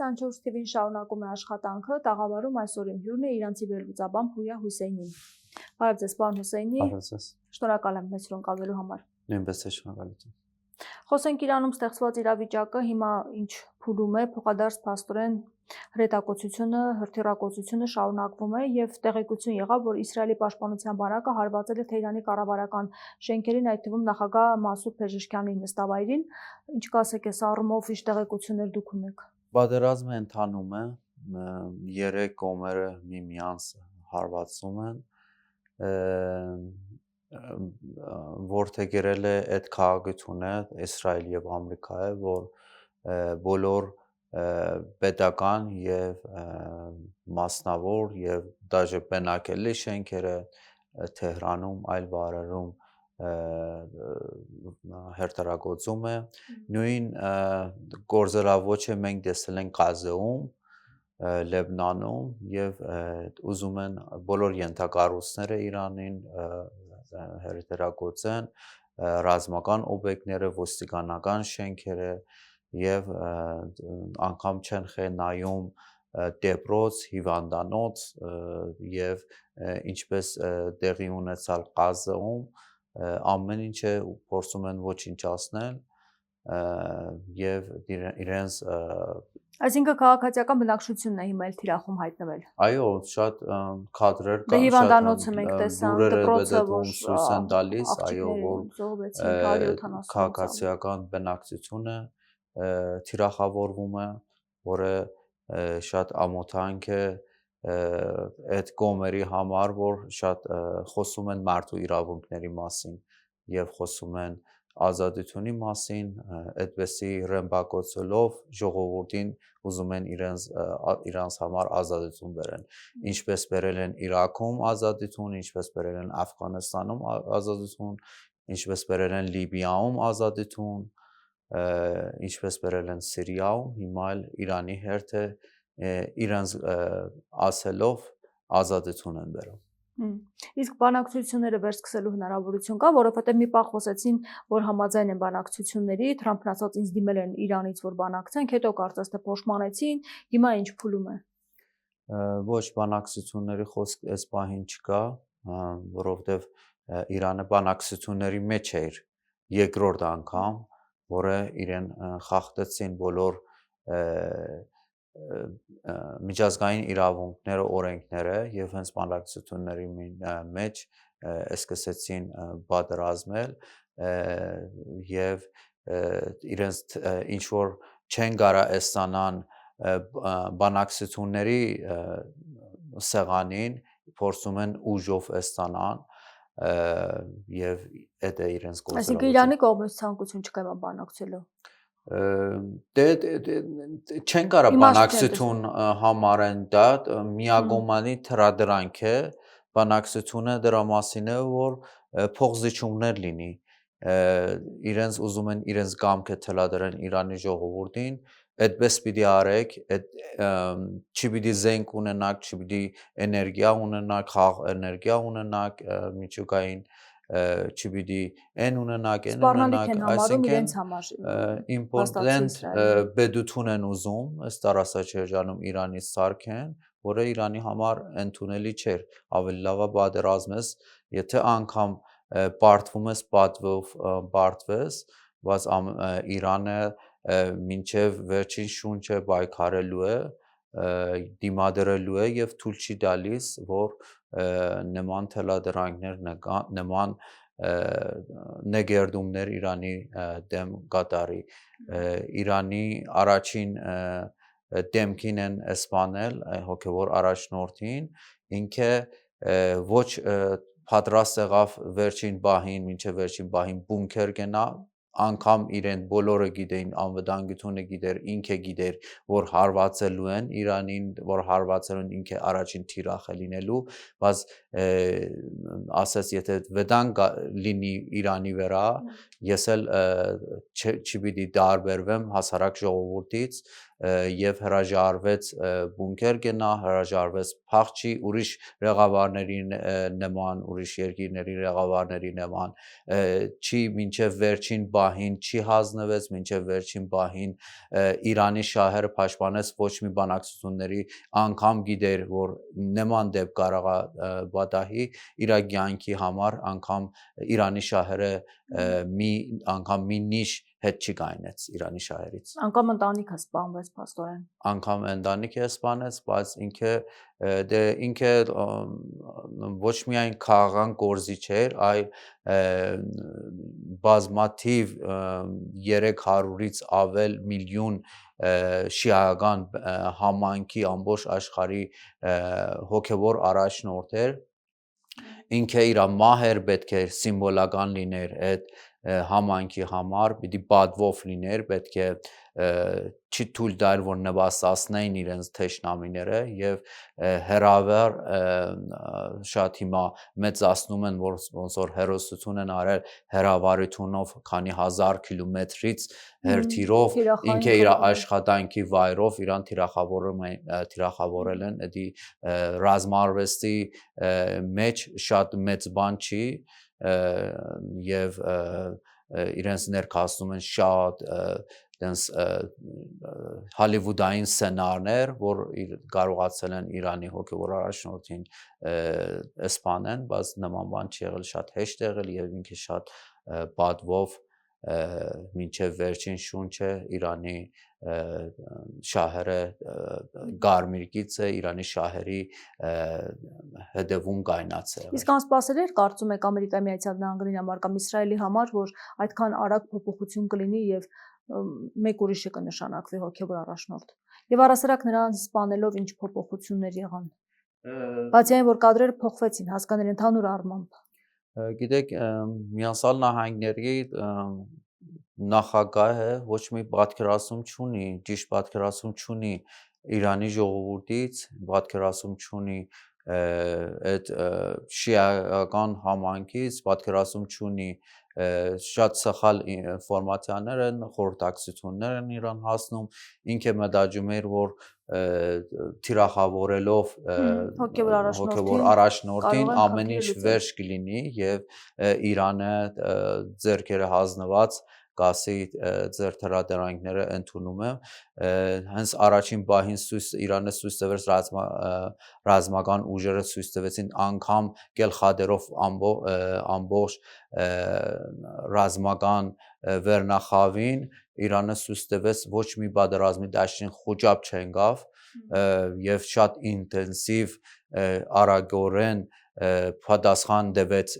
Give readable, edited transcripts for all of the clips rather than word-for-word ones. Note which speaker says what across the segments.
Speaker 1: 24 TV-ին շարունակում է աշխատանքը, տաղավարում այսօր իմ հյուրն է իրանցի վերլուծաբան Փույա Հուսեյնին։ Բարև ձեզ, պարոն Հուսեյնի։
Speaker 2: Բարև ձեզ։
Speaker 1: Շնորհակալ եմ մեզ հյուրընկալվելու համար։
Speaker 2: Նույնպես է, շնորհակալություն։
Speaker 1: Խոսենք Իրանում ստեղծված իրավիճակը, հիմա ինչ փուլում է, փոխադարձ փաստորեն հրետակոծությունը, հրթիռակոծությունը շարունակվում է եւ տեղեկություն եղավ, որ Իսրայելի պաշտպանության բանակը հարվածել է Թեհրանի կառավարական շենքերին, այդ թվում նախագահ Մասուդ Փեզեշքյանի նստավայրին։ Ինչ կասեք այս առումով, ինչ տեղեկություններ դուք ունեք։
Speaker 2: Պատերազմը ընթանում է, երեք կողմերը միմյանց հարվածում են, որդեգրել է այդ քաղաքությունը Իսրայել եւ Ամերիկայը, որ բոլոր պետական եւ մասնավոր եւ դաժե բնակելի շենքերը Թեհրանում, այլ վայրերում հերթարակոծում է։ Նույն գործելավոճը մենք տեսել ենք Գազայում, Լեբնանում եւ ուզում են բոլոր ենթակառույցները Իրանին հերթարակոծեն, ռազմական օբյեկտները, ոստիկանական շենքերը եւ անգամ չեն խնայում դեպրոց, հիվանդանոց եւ ինչպես տեղի ունեցալ Գազայում, ամեն ինչը փորձում են ոչնչացնել եւ իրենց
Speaker 1: Այսինքն քաղաքացիական բնակչությունն է հիմա էլ թիրախում հայտնվել։
Speaker 2: Այո, շատ քադրեր կան,
Speaker 1: հիվանդանոցը մենք տեսանք,
Speaker 2: դպրոցը ցույց են տալիս, այո, որ քաղաքացիական բնակչությունը թիրախավորվում է, որը շատ ամոթանք է այդ կողմերի համար, որ շատ խոսում են մարդու իրավունքների մասին եւ խոսում են ազատությունի մասին, այդպեսի ռմբակոծելով ժողովրդին ուզում են իրանց համար ազատություն բերեն, ինչպես բերել են Իրաքում ազատություն, ինչպես բերել են Աֆղանստանում ազատություն, ինչպես բերել են Լիբիայում ազատություն, ինչպես բերել են Սիրիայում, հիմա էլ Իրանի հերթը իրանց ասելով ազատություն են բերում։
Speaker 1: Իսկ բանակցությունները վերսկսելու հնարավորություն կա, որովհետև մի պահ խոսեցին, որ համաձայն են բանակցությունների, Թրամփն ասաց ինձ դիմել են Իրանից, որ բանակցենք, հետո կարծես թե փոշմանեցին, հիմա ինչ փուլում է։
Speaker 2: Ոչ, բանակցությունների խոսք այս պահին չկա, որովհետև Իրանը բանակցությունների մեջ էր երկրորդ անգամ, որը իրեն խախտեցին բոլոր միջազգային իրավունքները, օրենքները եւ հենց բանակցությունների մեջ սկսեցին պատերազմել եւ իրենց ինչ որ չեն կարա ստանան բանակցությունների սեղանին փորձում են ուժով ստանան եւ դա իրենց գործը։
Speaker 1: Այսինքն Իրանի կողմից ցանկություն չկա բանակցելու։
Speaker 2: Չեն կարա բանակցություն համարեն դա միագոմանի թրադրանք է, բանակցությունը դրա մասին է, որ փոխզիջումներ լինի, իրենց ուզում են իրենց կամքը թելադրեն Իրանի ժողովրդին, այդպես պիտի արեք, չպիտի զենք ունենաք, չպիտի էներգիա ունենաք, խաղ էներգիա ունենաք, միջուկային չպիտի են ունենաք,
Speaker 1: այսինքն
Speaker 2: իմպորտենտ բեդություն են ուզում, ըստ տարածաշրջանում Իրանից սարքեն, որը Իրանի համար ընդունելի չէր, ավելի լավ է պատերազմես, եթե անգամ պարտվում ես պատվով պարտվես, բայց Իրանը մինչև վերջին շունչը պայքարելու է, դիմադրելու է եւ թույլ չի տալիս, որ նման թելադրանքներ, նման նեգերդումներ Իրանի դեմ կատարի։ Իրանի առաջին դեմքին են սպանել հոգևոր առաջնորդին, ինքը ոչ պատրաստ եղավ վերջին պահին, մինչև վերջին պահին բունկեր գնա, անգամ իրեն բոլորը գիտեին, անվտանգությունը գիտեր, ինքը գիտեր, որ հարվածելու են Իրանին, որ հարվածելու են ինքը առաջին թիրախ է լինելու, բայց ասես եթե վտանգ լինի Իրանի վրա, ես էլ չպիտի տարբերվեմ հասարակ ժողովրդից, եւ հրաժարվեց բունկեր գնա, հրաժարվեց փախչի ուրիշ ղեկավարների նման, ուրիշ երկիրների ղեկավարների նման, չի մինչև վերջին պահին չի հանձնվեց, մինչև վերջին պահին Իրանի շահերը պաշտպանեց, ոչ մի բանակցությունների անգամ գիտեր, որ նման դեպք կարող է պատահի իր կյանքի համար, անգամ Իրանի շահերը անգամ մի նիշ հետ չի կայնեց Իրանի շահերից։
Speaker 1: Անգամ ընտանիքը սպանվեց փաստորեն։
Speaker 2: Անգամ ընտանիքը սպանեց, բայց ինքը ոչ միայն քաղաքական գործիչ չէր, այլ բազմաթիվ 300-ից ավել միլիոն շիայական համայնքի ամբողջ աշխարհի հոգևոր առաջնորդ էր։ Ինքը իր մահեր պետք է սիմվոլական լիներ այդ համայնքի համար, պիտի պատվով լիներ, պետք է չի թույլ տալ, որ նվաստացնեին իրենց թշնամիները եւ հերավար շատ հիմա մեծացնում են, որ ոնց որ հերոսություն են արել հերավարությունով քանի հազար կիլոմետրից հերթիրով, ինքը իր աշխատանքի վայրով իրան թիրախավորել են, դա ռազմարվեստի մեջ շատ մեծ բան չի եւ իրենց ներկայացնում են շատ դենս հոլիվուդային սցենարներ, որ կարողացել են Իրանի հոգևոր առաջնորդին սպանեն, բայց նման բան չի եղել, շատ հեշտ եղել եւ ինքը շատ պատվով մինչև վերջին շունչը Իրանի շահերը Կարմիր գիծը Իրանի շահերի հետևում կայնացել։
Speaker 1: Իսկ անսպասելի էր կարծում եք Ամերիկայի Միացյալ Նահանգների համար կամ Իսրայելի համար, որ այդքան արագ փոփոխություն կլինի եւ մեկ ուրիշը կնշանակվի հոգևոր առաջնորդ։ Եվ առասարակ նրան սպանելով ինչ փոփոխություններ եղան։ Բացի այն, որ կադրերը փոխվեցին, հասկանալի ընդհանուր առմամբ։
Speaker 2: Գիտեք, Միացյալ Նահանգների նախագահը ոչ մի պատկերացում չունի, ճիշտ պատկերացում չունի Իրանի ժողովրդից, պատկերացում չունի այդ շիայական համայնքից, պատկերացում չունի շատ սխալ ինֆորմացիաներ են, խորհրդակցություններ են իրան հասնում, ինքը մտածում էր, որ թիրախավորելով հոգևոր առաջնորդին ամեն ինչ վերջ կլինի եւ Իրանը ձեռքերը հանձնված կասի ձեր թրադարանքները ընդունում եմ, հենց առաջին պահին Իրանը ցույց տվեց ռազմական ուժերը ցույց տվեցին անգամ գելխադերով ամբողջ ռազմական վերնախավին, Իրանը ցույց տվեց ոչ մի պատերազմի դաշտին խոճապ չենկավ եւ շատ ինտենսիվ արագորեն պատասխան տվեց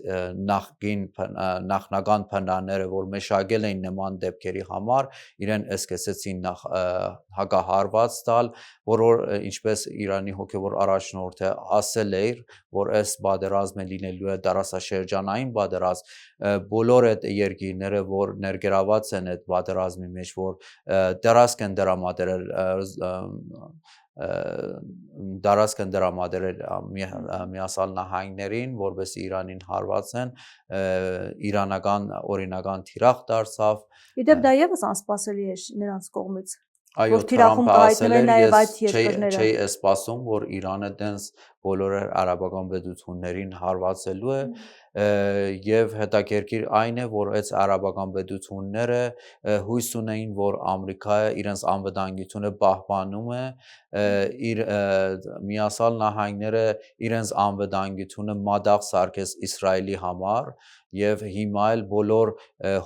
Speaker 2: նախնական փնաները, որ մեշակել էին նման դեպքերի համար, իրեն սկսեցին հակահարված տալ, որ ինչպես Իրանի հոգևոր առաջնորդը ասել էր, որ այս պատերազմը լինելու է տարածաշրջանային պատերազմ, բոլոր այդ երկիրները, որ ներգրաված են այդ պատերազմի մեջ, որ դարաշք են դրամադրել Միացյալ Նահանգներին, որպես Իրանին հարվածեն, իրանական օրինական թիրախ դարձավ։
Speaker 1: Իդեպ դա եւս անսպասելի է նրանց կողմից։
Speaker 2: Այո, Թրամփը ասել էր, ես չէի սպասում, որ Իրանը դենց բոլոր արաբական պետություններին հարվածելու է եւ հետաքրքիր այն է, որ այս արաբական պետությունները հույս ունեին, որ Ամերիկայի իրենց անվտանգությունը պահպանում է, իր Միացյալ Նահանգները իրենց անվտանգությունը մատաղ սարքեց Իսրայելի համար եւ հիմա էլ բոլոր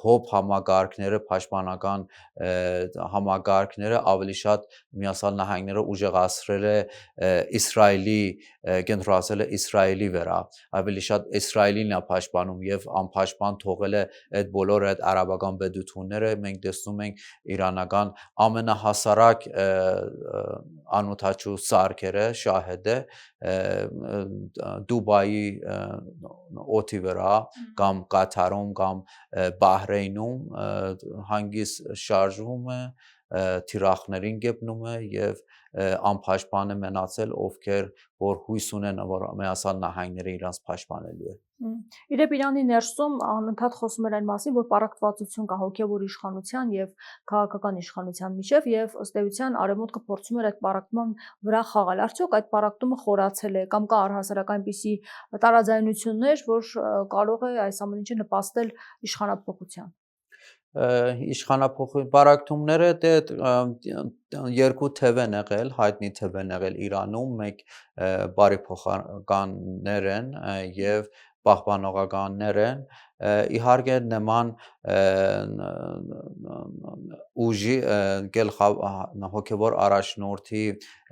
Speaker 2: հոբ համակարգները, պաշտպանական համակարգները ավելի շատ Միացյալ Նահանգները ուժեղացրել է Իսրայելի, կենտրոնացել է Իսրայելի վրա, ավելի շատ Իսրայելին է պաշտպանում եւ անպաշտպան թողել է այդ բոլոր այդ արաբական պետությունները, մենք տեսնում ենք իրանական ամենահասարակ անօթաչու սարքերը, շահեդը Դուբայի օդի վրա կամ Կատարում կամ Բահրեյնում հանգիստ շարժվում է, թիրախներին գտնում է եւ անփաշտպան է մնացել, ովքեր որ հույս ունեն, որ Միացյալ Նահանգները իրանց փաշտպանելու է։
Speaker 1: Իրեպ Իրանի ներսում անընդհատ խոսում էր այն մասին, որ պառակտվածություն կա հոգևոր իշխանության եւ քաղաքական իշխանության միջև եւ ըստ էության Արևմուտքը փորձում էր այդ պառակտման վրա խաղալ։ Արդյոք այդ պառակտումը խորացել է կամ կա առհասարակ այնպիսի տարաձայնություններ, որ կարող է այս ամեն ինչը նպաստել իշխանափոխության։
Speaker 2: Իշխանափոխության պառակտումները երկու թև են եղել, հայտնի թև են եղել Իրանում, մեկ բարեփոխականներ են եւ պահպանողականներ են, իհարկե նման ուժի հոգևոր առաջնորդի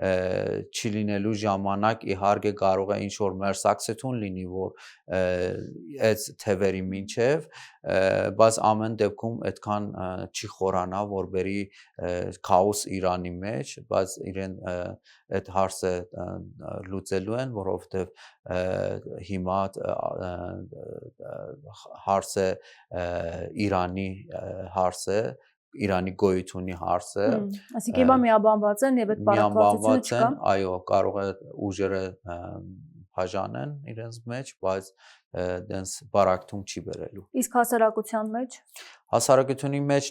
Speaker 2: չլինելու ժամանակ իհարկե կարող է ինչ-որ մերսակցություն լինի, որ այդ թևերի մինչև, բայց ամեն դեպքում այդքան չի խորանա, որ բերի քաոս Իրանի մեջ, բայց իրեն այդ հարցը լուծելու են, որովհետև հիմա հարցը Իրանի հարցը, Իրանի գոյությունի հարցը,
Speaker 1: այսինքն հիմա միաբանված են եւ այդ պառակտվածությունը չկա։
Speaker 2: Այո, կարող է ուժերը բաժանեն իրենց մեջ, բայց դենց բարակտում չի բերելու։
Speaker 1: Իսկ հասարակության մեջ։
Speaker 2: Հասարակությունի մեջ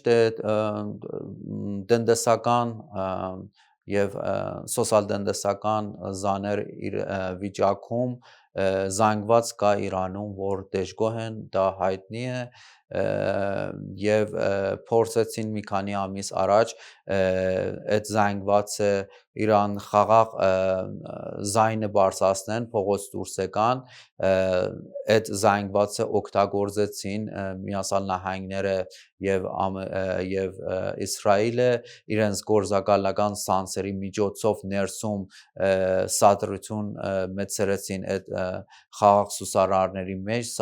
Speaker 2: տնտեսական եւ սոցիալ-տնտեսական զաներ վիճակում զանգված կա Իրանում, որ դժգոհ են, դա հայտնի է եւ փորձեցին մի քանի ամիս առաջ այդ զանգվածը Իրան խաղաղ զայնը բարձրացնեն, փողոց դուրս եկան, այդ զանգվածը օգտագործեցին Միացյալ Նահանգները եւ Իսրայելը իրենց գործակալական սանսերի միջոցով ներսում սադրություն մեծրեցին այդ խաղաղ սուսարարների մեջ,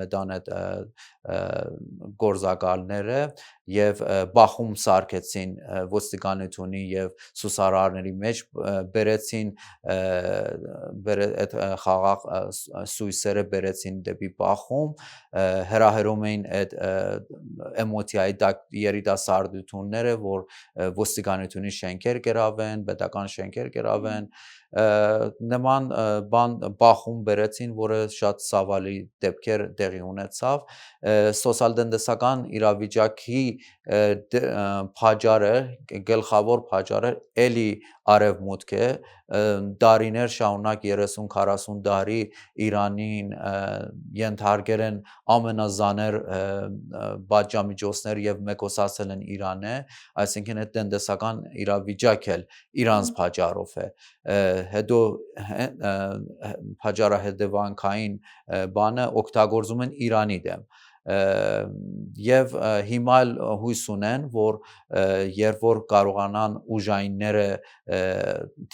Speaker 2: մետան այդ գործակալները եւ բախում սարքեցին ոստիկանությունի եւ սուսարարների մեջ, բերեցին այդ խաղաղ սույսերը բերեցին դեպի բախում, հրահրում էին այդ էմոցիայի երիտասարդությունները, որ ոստիկանությունի շենքեր կերավեն, պետական շենքեր կերավեն, նման բան բախում բերեցին, որը շատ ցավալի դեպքեր տեղի ունեցավ, սոցիալ-տնտեսական իրավիճակի փաջարը, գլխավոր փաջարը էլի արևմուտք է, դարիներ շարունակ 30-40 տարի Իրանին ենթարկել են ամենազաներ պատժամիջոցներ եւ մեկոսացել են Իրանը, այսինքն այդ տնտեսական իրավիճակը իրանց փաջարով է, հետո փաջարահետևանքային բանը օգտագործում են Իրանի դեմ եւ հիմա հույս ունեն, որ երբ որ կարողանան ուժայինները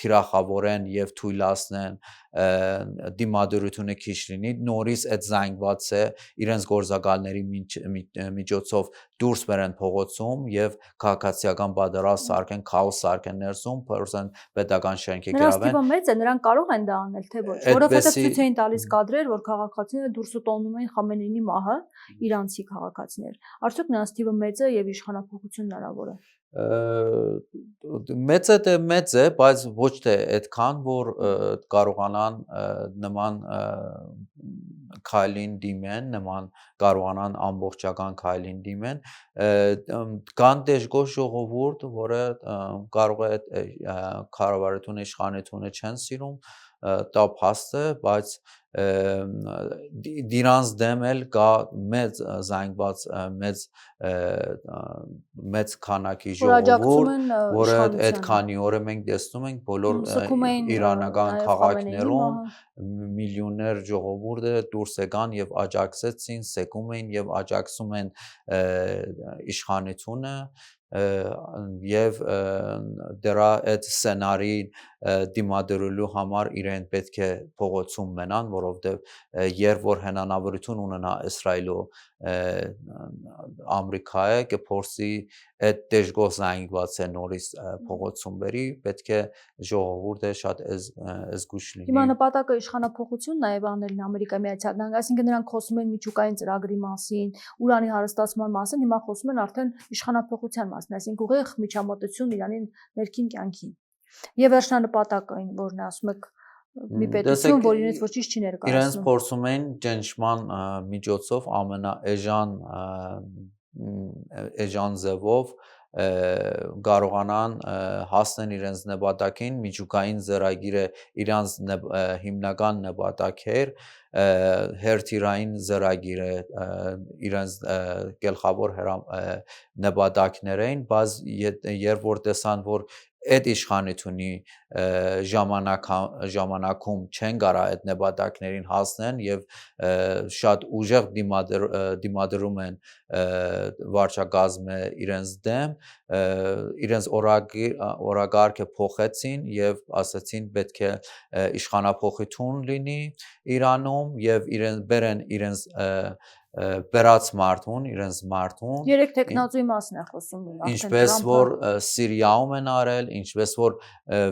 Speaker 2: թիրախավորեն եւ թույլատնեն դիմադրությունը քիչ լինի, նորից այդ զանգվածը իրենց գործակալների միջոցով դուրս բերեն փողոցում եւ քաղաքացիական բادرած սարքեն, քաոս սարքեն ներսում, փորձեն պետական շենքի գրավեն։
Speaker 1: Նրանց թիվը մեծ է, նրանք կարող են դա անել, թե ոչ, որովհետեւ ցույց էին տալիս կադրեր, որ քաղաքացիները դուրս տոնում էին Խամենեիի մահը, իրանցի քաղաքացիներ։ Արդյոք նրանց թիվը մեծ է եւ իշխանափոխություն հնարավոր է։
Speaker 2: Մեծ է, բայց ոչ թե այդքան, որ կարողանան նման քայլին դիմեն, նման կարողանան ամբողջական քայլին դիմեն, կան դժգոհ ժողովուրդ, որը կարող է կառավարությունը իշխանությունը չեն սիրում, դա փաստ է, բայց դրանց դեմ էլ կա մեծ զանգված մեծ քանակի ժողովուրդ, որը այդ քանի օրը մենք տեսնում ենք բոլոր իրանական քաղաքներում միլիոններ ժողովուրդը դուրս եկան եւ աջակցեցին, սեկում էին եւ աջակցում են իշխանությունը եւ դրա այդ սցենարին դիմադրելու համար իրեն պետք է փողոցում մնան, որովհետեւ երբ որ հնանավորություն ունենա Իսրայելը Ամերիկայը կփորձի այդ դժգոհ զանգվածը նորից փողոցում բերի, պետք է ժողովուրդը շատ զգուշ լինի։
Speaker 1: Հիմա նպատակը իշխանափոխություն նաեւ անելն Ամերիկայի Միացյալ Նահանգներ, այսինքն նրանք խոսում են միջուկային ծրագրի մասին, ուրանի հարստացման մասին, հիմա խոսում են արդեն իշխանափոխության մասին, այսինքն ուղիղ միջամտություն Իրանի ներքին կյանքին։ Եւ վերջնանպատակը, որն է, ասում եք, մի պետություն, որ իրենց ոչինչ չի ներկայացնում։
Speaker 2: Իրենց փորձում են ճնշման միջոցով էժան ձևով կարողանան հասնել իրենց նպատակին, միջուկային ծրագիրը իրանց հիմնական նպատակ էր, հերթիրային ծրագիրը իրենց գլխավոր նպատակներ էին, բայց երբ որ տեսան, որ այդ իշխանությունի ժամանակում չեն կարող այդ նպատակներին հասնեն եւ շատ ուժեղ դիմադրում են վարչակազմը իրենց դեմ, իրենց օրակարգը փոխեցին եւ ասացին պետք է իշխանափոխություն լինի Իրանում եւ իրենց բերած մարդուն, իրենց մարդուն։
Speaker 1: Երեք տեխնազուի մասն է խոսում
Speaker 2: Ինչպես որ Սիրիայում են արել, ինչպես որ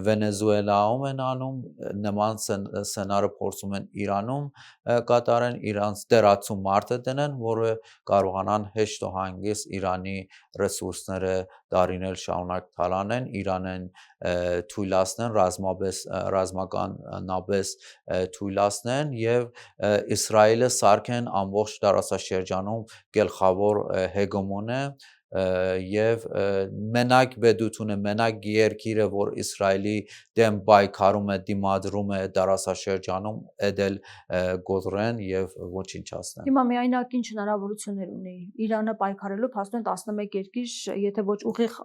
Speaker 2: Վենեսուելայում են անում, նման սցենարը փորձում են Իրանում կատարեն, իրանց դերացու մարդը դնեն, որը կարողանան հեշտ ու հանգիստ Իրանի ռեսուրսները տարիներ շարունակ թալանեն, Իրանին թույլատնեն ռազմականապես թույլատնեն եւ Իսրայելը սարքեն ամբողջ տարածաշրջանում գլխավոր հեգեմոնը եւ մենակ պետությունը, մենակ երկիրը, որ Իսրայելի դեմ պայքարում է, դիմադրում է տարածաշրջանում, էդել գոտրեն եւ ոչնչացնեն։
Speaker 1: Հիմա միայնակ ինչ հնարավորություններ ունի Իրանը պայքարելու, փաստորեն 11 երկիր, եթե ոչ ուղիղ,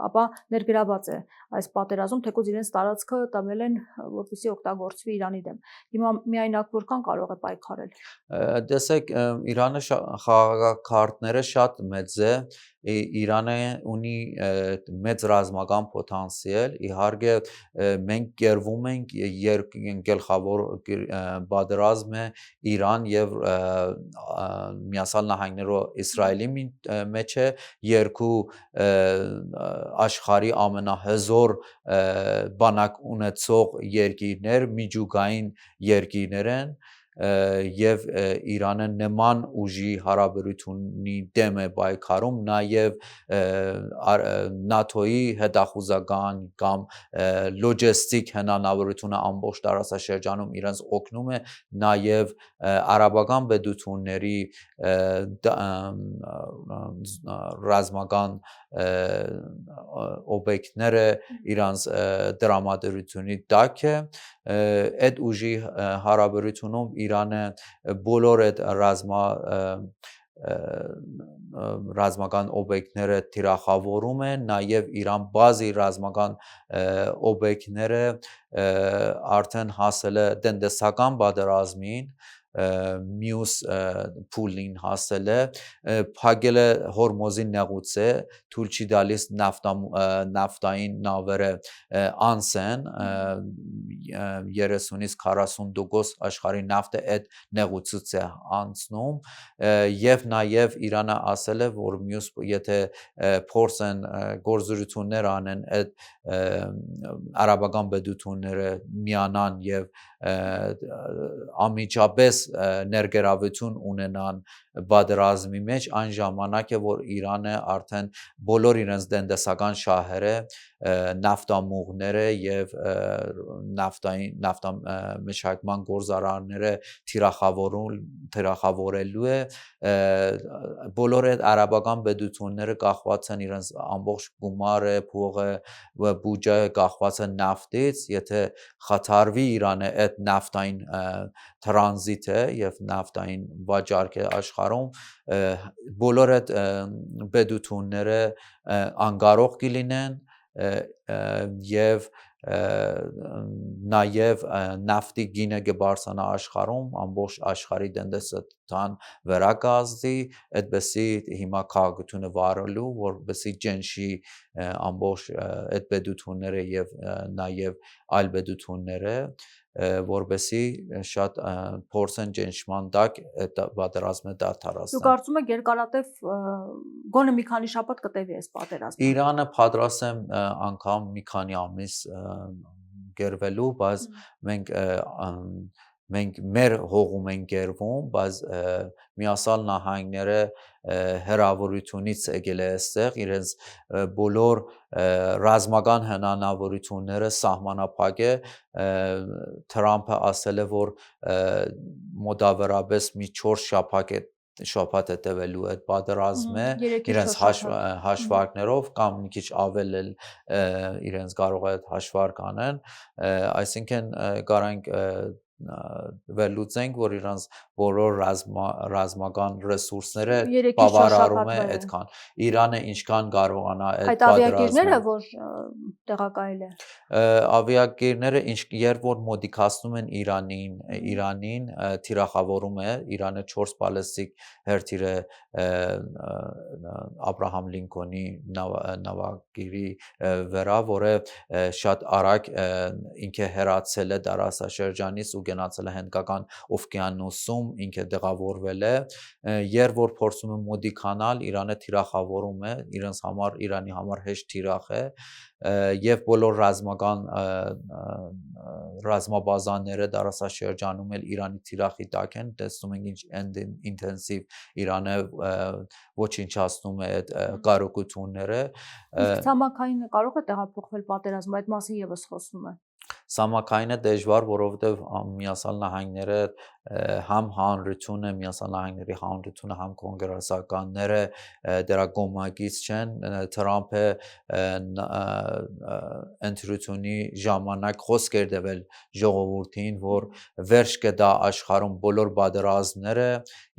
Speaker 1: ապա ներգրաված է այս պատերազմում, թեկուզ իրենց տարածքը տվել են, որպեսզի օգտագործվի Իրանի դեմ։ Հիմա միայնակ որքան կարող է պայքարել։
Speaker 2: Տեսեք, Իրանը խաղաղակարգները շատ մեծ է, Իրանը ունի մեծ ռազմական պոտենցիալ, իհարկե մենք կերվում ենք գլխավոր պատերազմը Իրան եւ Միացյալ Նահանգներու Իսրայելի մեջ է, երկու աշխարհի ամենահզոր բանակ ունեցող երկիրներ, միջուկային երկիրներ են եւ Իրանը նման ուժի հարաբերությունի դեմ է պայքարում, նաեւ ՆԱԹՕ-ի հետախուզական կամ լոջեստիկ հնարավորությունը ամբողջ տարածաշրջանում իրենց օգնում է, նաեւ արաբական պետությունների ռազմական օբյեկտները իրանց դրամատրությունի տակ է, այդ ուժի հարաբերությունում Իրանը բոլոր այդ ռազմական օբյեկտները թիրախավորում են, նաև Իրան բազի ռազմական օբյեկտները արդեն հասել է տնտեսական պատերազմին, մյուս փուլին հասել է, փակել է Հորմոզի նեղուցը, թույլ չի տալիս նավթային նավերը անցեն, 30-ից 40% աշխարհի նավթը այդ նեղուցից է անցնում, եւ նաեւ Իրանը ասել է, որ մյուս եթե փորձեն գործողություններ անեն այդ արաբական պետությունները միանան եւ անմիջապես ներգրավություն ունենան պատերազմի մեջ, այն ժամանակ է որ Իրանը արդեն բոլոր իրենց տնտեսական շահերը, նավթամուղները եւ նավթամշակման գործարանները թիրախավորելու է, բոլոր այդ արաբական պետությունները կախված են իրենց ամբողջ գումարը, փողը, բյուջեը կախված է նավթից, եթե խաթարվի Իրանը այդ նավթային տրանզիտը եւ նավթային վաճառքը աշխարհում, բոլոր այդ պետությունները անկարող կլինեն եւ նաեւ նավթի գինը կբարձրանա աշխարհում, ամբողջ աշխարհի տնտեսության վրա կազդի, այդպեսի հիմա քաղաքությունը վարելու, որպեսի ջնշի ամբողջ այդ պետությունները եւ նաեւ այլ պետությունները, որպեսի շատ փորձեն ջնշման տակ այդ պատերազմը դադարեցնել։
Speaker 1: Դուք կարծում եք երկարատև գոնե մի քանի շաբաթ կտևի այս պատերազմը։
Speaker 2: Իրանը պատրաստ է անգամ մի քանի ամիս գերվելու, բայց մենք մեր հողում են գերվում, բայց Միացյալ Նահանգները հեռավորությունից եկել է այստեղ իրենց բոլոր ռազմական հնարավորությունները սահմանափակ է Թրամփը ասել է որ մոտավորապես մի 4 շաբաթ է տևելու այդ պատերազմը իրենց հաշվարկներով կամ մի քիչ ավել էլ իրենց կարող է այդ հաշվարկ անեն այսինքն կարանք վերլուծենք որ իրանց բոլոր ռազմական ռեսուրսները բավարարում է այդքան Իրանը ինչքան կարողանա
Speaker 1: այդ ավիակիրները որ տեղակայել է
Speaker 2: ավիակիրները երբ որ մոդիկացնում են Իրանին թիրախավորում է Իրանը 4 բալեստիկ հերթիրը Աբրահամ Լինքոլնի նավակիրի վրա որը շատ արագ ինքը հեռացել է դարաշրջանից ու գնացել է հնդկական օվկիանոսում ինքը տեղավորվել է երբ որ փորձում է մոդիկանալ Իրանը թիրախավորում է Իրանի համար հեշտ թիրախ է եւ բոլոր ռազմաբազաները դարաշրջանում էլ Իրանի թիրախի տակ են տեսնում ենք ինչ ինտենսիվ Իրանը ոչնչացնում է այդ կարողությունները
Speaker 1: իսկ ցամաքային կարող է տեղափոխվել պատերազմը այդ մասին եւս խոսում է
Speaker 2: Ցամաքայինը դժվար, որովհետև Միացյալ Նահանգները համ հանրությունը, Միացյալ Նահանգների հանրությունը, համ կոնգրեսականները դրա կողմնակից չեն, Թրամփը ընտրությունի ժամանակ խոսք էր տվել ժողովրդին, որ վերջ կտա աշխարհում բոլոր պատերազմները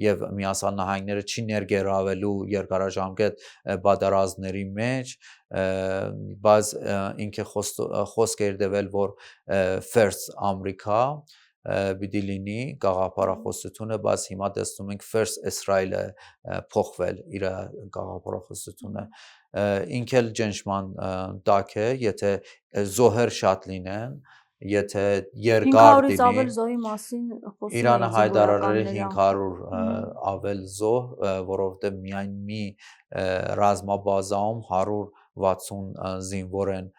Speaker 2: եւ Միացյալ Նահանգները չի ներգրավելու երկարաժամկետ պատերազմների մեջ բայց ինքը խոսք էր տվել որ First America պիտի լինի գաղափարախոսությունը բայց հիմա տեսնում ենք First Israel-ը փոխվել իր գաղափարախոսությունը ինքը էլ ճնշման տակ է եթե զոհեր շատ լինեն եթե երկար
Speaker 1: 500-ից ավել զոհի մասին խոսում
Speaker 2: Իրանը հայտարարել է 500 ավել զոհ որովհետև միայն մի ռազմաբազայում 160 զինվոր են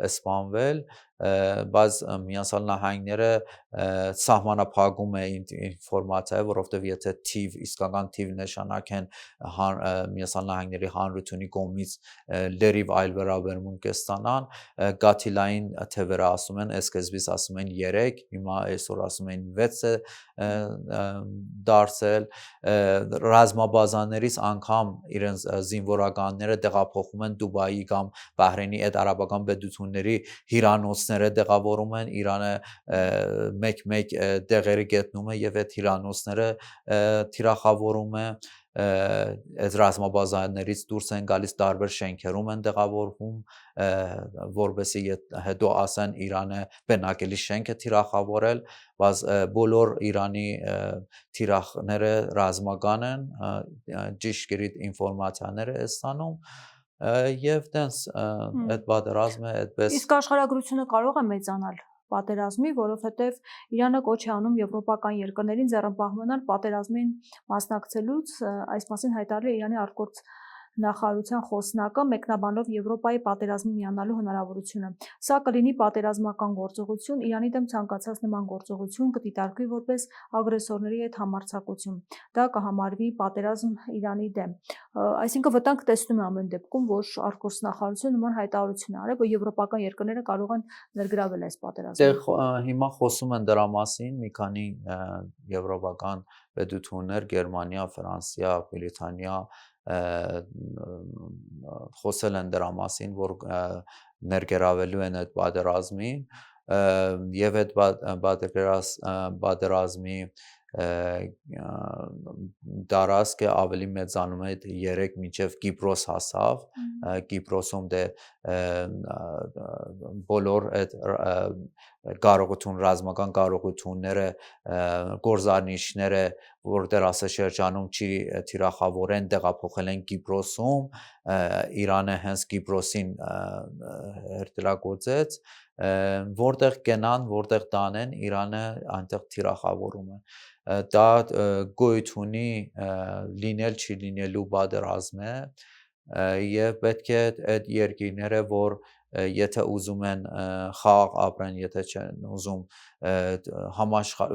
Speaker 2: սպանվել բայց Միացյալ Նահանգները սահմանափակում է ինֆորմացիա որովհետև եթե իսկական թիվ նշանակեն Միացյալ Նահանգների հանրությունի կողմից լրիվ այլ վերաբերմունք կստանան գաթիլային թվերը ասում են սկզբից ասում են 3 հիմա այսօր ասում են 6 է դարձել ռազմաբազաներից անգամ իրենց զինվորականները տեղափոխում են Դուբայի կամ Բահրեյնի այդ արաբական պետությունների հյուրանոցները տեղավորում են Իրանը մեկ տեղերի գտնում է եւ այդ հյուրանոցները թիրախավորում է այդ ռազմաբազաներից դուրս են գալիս տարբեր շենքերում են տեղավորվում որովհետեւ հետո ասեն Իրանը բնակելի շենք է թիրախավորել բայց բոլոր Իրանի թիրախները ռազմական են ճիշտ ինֆորմացիաները ստանում եւ տենց այդ պատերազմը այդպես
Speaker 1: իսկ աշխարհագրությունը կարող է մեծանալ պատերազմի, որովհետև Իրանը կոչ է անում եվրոպական երկրներին ձեռնպահ մնալ պատերազմին մասնակցելուց, այս մասին հայտարարել է Իրանի արտգործ նախարարության խոսնակը մեկնաբանելով Եվրոպայի պատերազմի միանալու հնարավորությունը։ Սա կլինի պատերազմական գործողություն, Իրանի դեմ ցանկացած նման գործողություն կդիտարկվի որպես ագրեսորների հետ համարձակություն։ Դա կհամարվի պատերազմ Իրանի դեմ։ Այսինքն վտանգ տեսնում է ամեն դեպքում, որ արտգործ նախարարությունը նման հայտարարություն արել, որ եվրոպական երկրները կարող են ներգրավել այս պատերազմում։
Speaker 2: Հիմա խոսում են դրա մասին մի քանի եվրոպական պետություններ՝ Գերմանիա, Ֆրանսիա, Բրիտանիա խոսել են դրա մասին, որ ներգրավելու են այդ պատերազմին եւ այդ պատերազմի դարածքը ավելի մեծանում է 3 մինչև Կիպրոս հասավ Կիպրոսում դե բոլոր այդ ռազմական կարողությունները գործարնիչները որ դերասաշրջանում չի թիրախավորեն տեղափոխել են Կիպրոսում Իրանը հենց Կիպրոսին հերթրագործեց որտեղ կենան որտեղ տանեն Իրանը այնտեղ թիրախավորում է դա գոյությունի լինել չի լինելու պատերազմ է եւ պետք է այդ երկիրները որ եթե ուզում են խաղաղ ապրեն, եթե չեն ուզում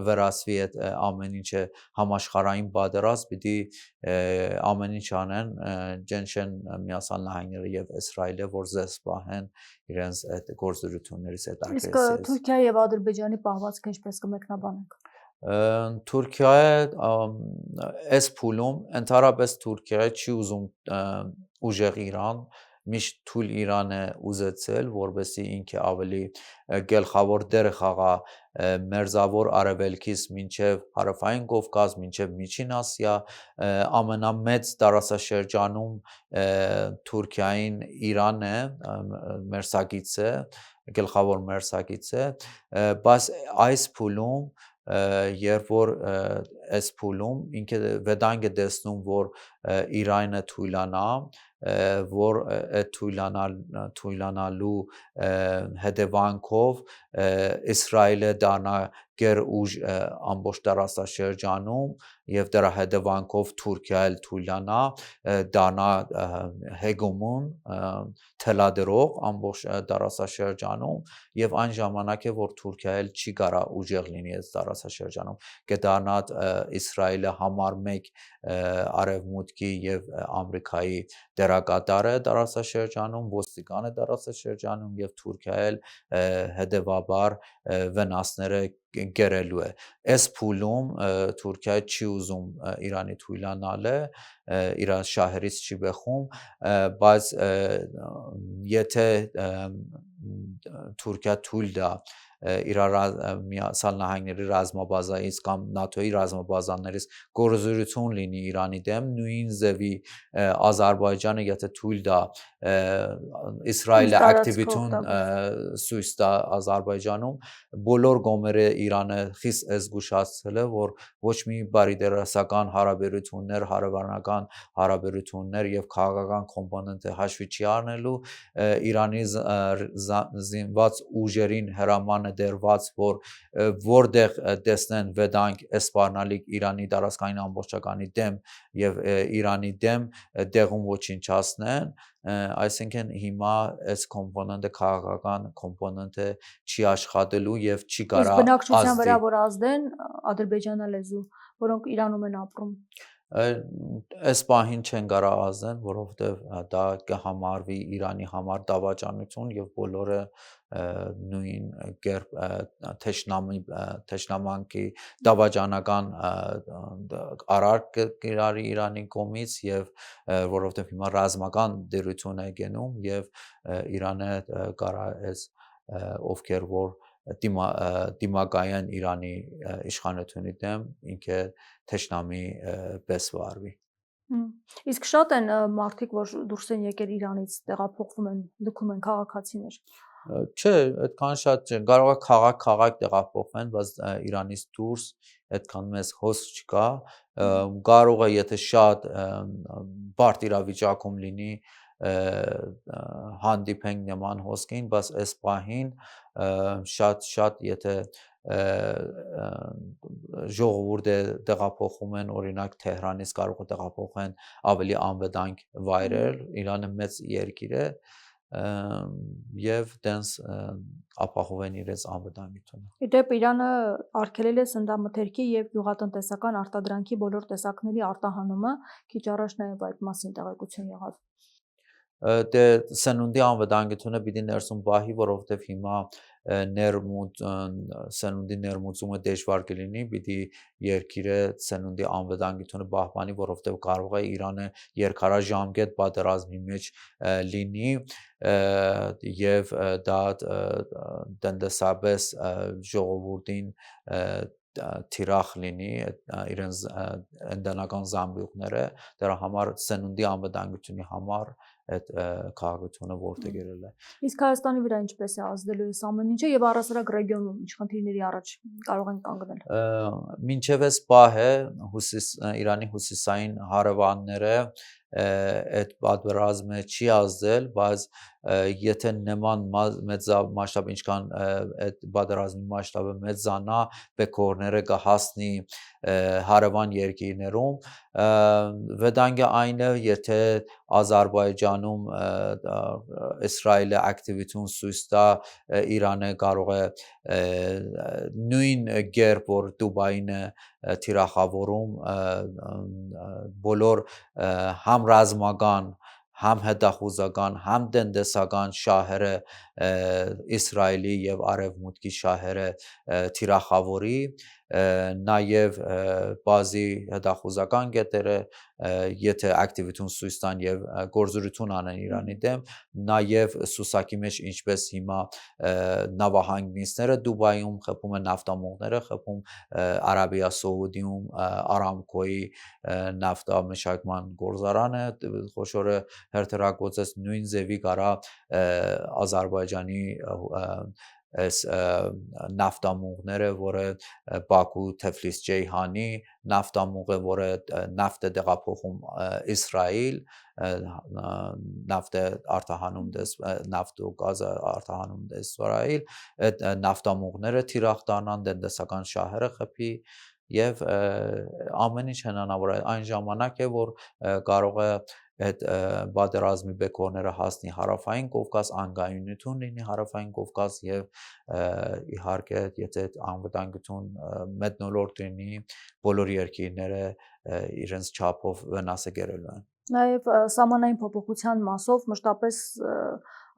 Speaker 2: վերածվի այդ ամեն ինչը համաշխարհային պատերազմ, պիտի ամեն ինչ անեն, ջնջեն Միացյալ Նահանգները եւ Իսրայելը, որ զես պահեն իրենց այդ գործողություններից, այդ ագրեսիայից։
Speaker 1: Իսկ Թուրքիայի եւ Ադրբեջանի պահվածքը ինչպես կմեկնաբանենք։
Speaker 2: Թուրքիայի այս փուլում ընդհանրապես Թուրքիայի չի ուզում ուժեղ Իրան, միշտ թույլ Իրան է ուզեցել, որովհետեւ ինքը ավելի գլխավոր դեր խաղա մերձավոր արևելքից մինչև հարավային Կովկաս, մինչև Միջին Ասիա, ամենամեծ տարածաշրջանում Թուրքիային Իրանն է, մերձակիցը, գլխավոր մերձակիցը, բայց այս փուլում երբ որ այս փուլում ինքը վտանգ է տեսնում, որ Իրանը թույլանա, որ այդ թույլանալու հետևանքով Իսրայելը դառնա գերուժ ամբողջ տարածաշրջանում եւ դրա հետևանքով Թուրքիան թույլանա, դառնա հեգեմոն, թելադրող ամբողջ տարածաշրջանում եւ այն ժամանակ է, որ Թուրքիան չի կարա ուժեղ լինի այս տարածաշրջանում, կդառնա Իսրայելը համար 1 արևմուտքի եւ Ամերիկայի դերակատարը տարածաշրջանում, ոստիկանը տարածաշրջանում եւ Թուրքիան հետեւաբար վնասները գերելու է։ Այս փուլում Թուրքիան չի ուզում Իրանի թույլանալը, Իրան շահերից չի բխում, բայց եթե Թուրքիա թույլ տա Միացյալ Նահանգների ռազմաբազայից կամ ՆԱՏՕ-ի ռազմաբազաներից գործողություն լինի Իրանի դեմ, նույն ձևի Ադրբեջանը եթե թույլ տա Իսրայելը ակտիվություն ցույց տա Ադրբեջանում, բոլոր կողմերը Իրանը խիստ զգուշացել է, որ ոչ մի բարիդերասական հարաբերություններ, հարաբերական հարաբերություններ եւ քաղաքական կոմպոնենտը հաշվի չի առնելու, Իրանի զինված ուժերին հրամանը դերված, որ որտեղ տեսնեն վտանգ սպառնալիք Իրանի տարածքային ամբողջականի դեմ եւ Իրանի դեմ տեղում ոչնչացնեն, այսինքն հիմա այս կոմպոնենտը քաղաքական կոմպոնենտը չի աշխատելու եւ չի կարա
Speaker 1: ազդել։ Իսկ բնակչության վրա որ ազդեն ադրբեջանալեզու, որոնք Իրանում են ապրում։
Speaker 2: Այս պահին չեն կարա ազդեն, որովհետև դա կհամարվի Իրանի համար դավաճանություն եւ բոլորը նույն կերպ թշնամանքի դավաճանական արարք կիրարի Իրանի կողմից եւ որովհետև հիմա ռազմական դերություն է գնում եւ Իրանը կարա այս ովքեր որ դիմակայեն Իրանի իշխանությունի դեմ ինքը թշնամի պես վարվի։
Speaker 1: Իսկ շատ են մարդիկ, որ դուրս են եկել Իրանից, տեղափոխվում են, լքում են քաղաքացիներ։
Speaker 2: Չէ, այդքան շատ չէ, կարող է քաղաք տեղափոխվեն, բայց Իրանից դուրս այդքան մեծ հոսք չկա, կարող է եթե շատ բարդ իրավիճակում լինի հանդիպենք նման հոսքին, բայց այս պահին շատ եթե ժողովուրդը տեղափոխում են օրինակ Թեհրանից կարող է տեղափոխեն ավելի անվտանգ վայրեր, Իրանը մեծ երկիր է եւ դենց ապահովեն իրենց անվտանգությունը։
Speaker 1: Իդեպ Իրանը արգելել է սննդամթերքի եւ գյուղատնտեսական արտադրանքի բոլոր տեսակների արտահանումը, քիչ առաջ նաեւ այդ մասին տեղեկություն եղավ։
Speaker 2: Դե սնունդի անվտանգությունը պիտի ներսում պահի, որովհետև հիմա սնունդի ներմուծումը դժվար կլինի, պիտի երկիրը սնունդի անվտանգությունը պահպանի, որովհետև կարող է Իրանը երկարաժամկետ պատերազմի մեջ լինի եւ դա տնտեսապես ժողովրդին թիրախ լինի իրենց ընդանական զամբյուղները, դրա համար սնունդի անվտանգությունի համար այդ քաղաքությունը որդեգրել է։
Speaker 1: Իսկ Հայաստանի վրա ինչպես է ազդելու այս ամեն ինչը եւ առասարակ ռեգիոնում ինչ խնդիրների առաջ կարող են կանգնել։
Speaker 2: Մինչև այս պահը Իրանի հյուսիսային հարևանները այդ պատերազմը չի ազդել, բայց եթե նման մասշտաբ ինչքան այդ պատերազմի մասշտաբը մեծանա, բեկորները կհասնի հարևան երկրներում, վտանգը այն է, եթե Ադրբեջանը Ադրբեջանում Իսրայելը ակտիվություն ցույց տա, Իրանը կարող է նույն կերպ որ Դուբային է թիրախավորում բոլոր համ ռազմական համ հետախուզական, համ տնտեսական շահերը Իսրայելի եւ Արևմուտքի շահերը թիրախավորի, նաեւ բազի հետախուզական կետերը եթե ակտիվություն ցույց տան եւ գործունեություն անեն Իրանի դեմ, նաեւ սուսակի մեջ ինչպես հիմա նավահանգիստները Դուբայում խփում են նավթամուղները, խփում Արաբիա Սաուդիում Արամկոյի նավթամշակման գործարանը, խոշորը հերթերակոծես նույն ձևի կարա Ադրբեջանի այս նավթամուղները, որը Բաքու Թեֆլիս Ջեյհանի նավթամուղը, որը նավթ է տեղափոխում Իսրայել, նավթ է արտահանում նավթ ու գազը արտահանում Իսրայել, այդ նավթամուղները թիրախ դառնան, տնտեսական շահերը խփի եւ ամեն ինչ հնարավոր է այն ժամանակ է որ կարող է այդ պատերազմի բեկորները հասնի հարավային Կովկաս, անկայունություն լինի հարավային Կովկաս եւ իհարկե եթե անվտանգություն մթնոլորտ լինի բոլոր երկիրները իրենց չափով վնասը կերելու են։
Speaker 1: Նաև սահմանային փոփոխության մասով մշտապես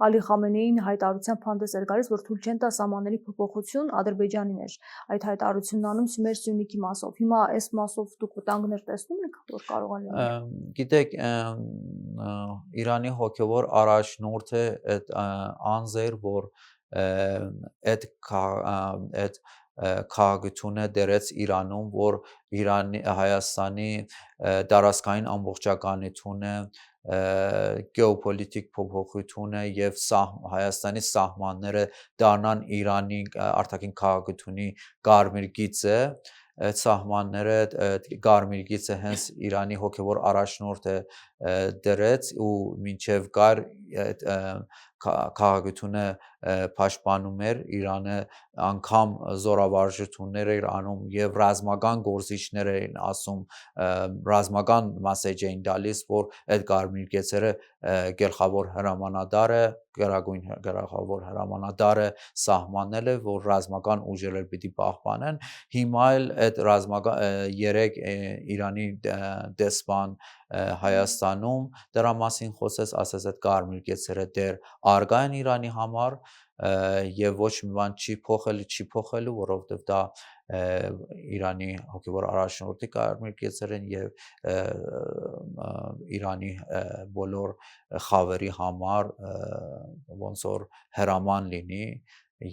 Speaker 1: Ալի Խամենեին հայտարարությամբ հանդես էր գալիս, որ թույլ չեն տա սահմանների փոփոխություն Ադրբեջանին էր այդ հայտարարությունն անում մեր Սյունիքի մասով։ Հիմա այս մասով դուք վտանգներ տեսնում եք, որ կարող է լինել։
Speaker 2: Գիտեք, Իրանի հոգևոր առաջնորդը այդ անձեր, որ այդ քաղաքությունը դերեց Իրանում, որ Հայաստանի տարածքային ամբողջականությունը, գեոպոլիտիկ փոփոխությունը եւ Հայաստանի սահմանները դառնան Իրանի արտաքին քաղաքությունի կարմիր գիծը, այդ սահմանները կարմիր գիծը հենց Իրանի հոգևոր առաջնորդը դրեց ու մինչև կար քաղաքությունը պաշտպանում էր Իրանը անգամ զորավարժություններ էր անում եւ ռազմական գործիչներ էին ասում ռազմական մեսեջ էին տալիս որ այդ կարմիր գծերը գլխավոր հրամանատարը գերագույն գլխավոր հրամանատարը սահմանել է որ ռազմական ուժերը պիտի պահպանեն հիմա էլ այդ ռազմական երեք Իրանի դեսպան Հայաստանում դրա մասին խոսեց ասես այդ կարմիր գծերը դեռ արգա են Իրանի համար եւ ոչ մի բան չի փոխելու որովհետեւ դա Իրանի հոգևոր առաջնորդի կարմիր գծեր են եւ Իրանի բոլոր խավերի համար ոնց որ հրաման լինի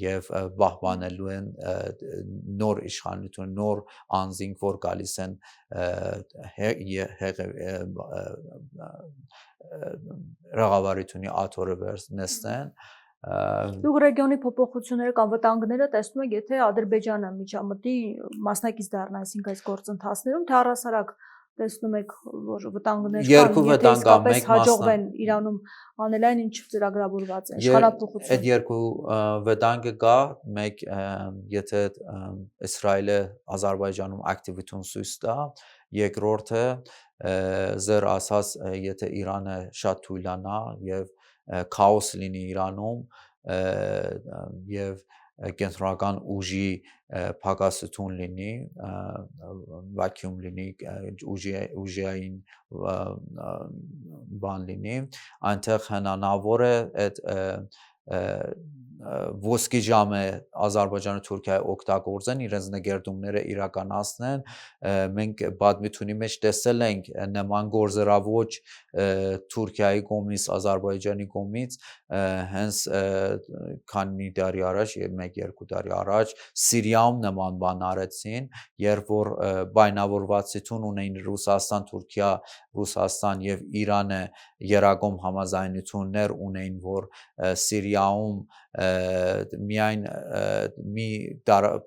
Speaker 2: եւ պահպանելու են նոր իշխանություն նոր անձինք որ գալիս են ռաղավարությունի աթոռը վերցնեն
Speaker 1: Դուք ռեգիոնի փոփոխությունները կամ վտանգները տեսնում եք, եթե Ադրբեջանը միջամտի մասնակից դառնա, այսինքն այս գործընթացներում, թե առհասարակ տեսնում եք, որ վտանգներ կան, եթե իսկապես հաջողվեն Իրանում անել այն, ինչ ծրագրավորված է, իշխանափոխություն։
Speaker 2: Այդ երկու վտանգը կա, մեկ եթե Իսրայելը Ադրբեջանում ակտիվություն ցույց տա, երկրորդը զեր ասած, եթե Իրանը շատ թույլանա եւ քաոս լինի Իրանում եւ կենտրոնական ուժի փակասություն լինի, վակյուում լինի, ուժային բան լինի, այնտեղ հնարավոր է այդ ոսկի ժամը Ադրբեջանը Թուրքիայի օգտագործեն իրենց նկերտումները իրականացնեն մենք պատմությունի մեջ տեսել ենք նման գործերավոճ Թուրքիայի կողմից Ադրբեջանի կողմից հենց քանի տարի առաջ եւ 1-2 տարի առաջ Սիրիայում նման բան արեցին երբ որ բայնավորվածություն ունեին Ռուսաստան, Թուրքիա, Ռուսաստան եւ Իրանը երակոմ համաձայնություններ ունեին որ Սիրիայում միայն մի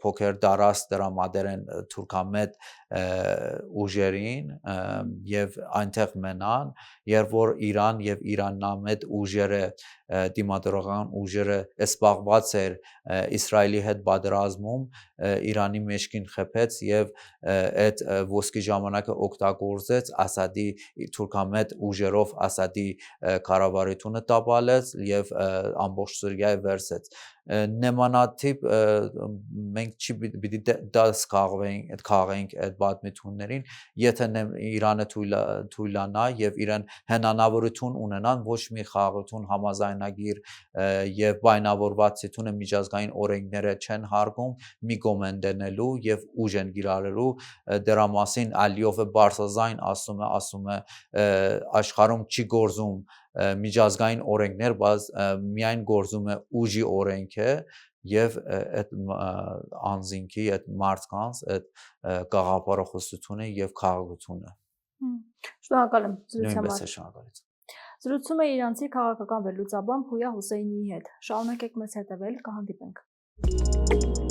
Speaker 2: փոքր դարած դրամատեր են թուրքամետ ուժերին եւ այնտեղ մնան, երբ որ Իրան եւ Իրանամետ ուժերը դիմադրողական ուժերը սպաղված էր Իսրայելի հետ պատերազմում, Իրանի մեջքին խփեց եւ այդ ոսկի ժամանակը օգտագործեց Ասադի թուրքամետ ուժերով Ասադի կառավարությունը տապալեց եւ ամբողջ Սուրիայի վերցեց նմանատիպ մենք չի պիտի դաս քաղենք այդ պատմություններին եթե Իրանը թույլանա եւ իրեն հնանավորություն ունենան ոչ մի խաղաղություն համաձայնագիր եւ պայմանավորվածությունը միջազգային օրենքները չեն հարգում մի կողմ են դնելու եւ ուժ են գիրառելու դրա մասին Ալիովը բարձրազայն ասում է աշխարհում չի գործում միջազգային օրենքներ, բայց միայն գործում է ուժի օրենքը եւ այդ անձինքի, այդ մարդկանց, այդ գաղափարախոսությունը եւ քաղաքությունը։
Speaker 1: Շնորհակալ եմ զրույցի համար։
Speaker 2: Նույնպես է շնորհակալություն։
Speaker 1: Զրուցում է իրանցի քաղաքական վերլուծաբան Փույա Հուսեյնիի հետ։ Շարունակեք մեզ հետևել, կհանդիպենք։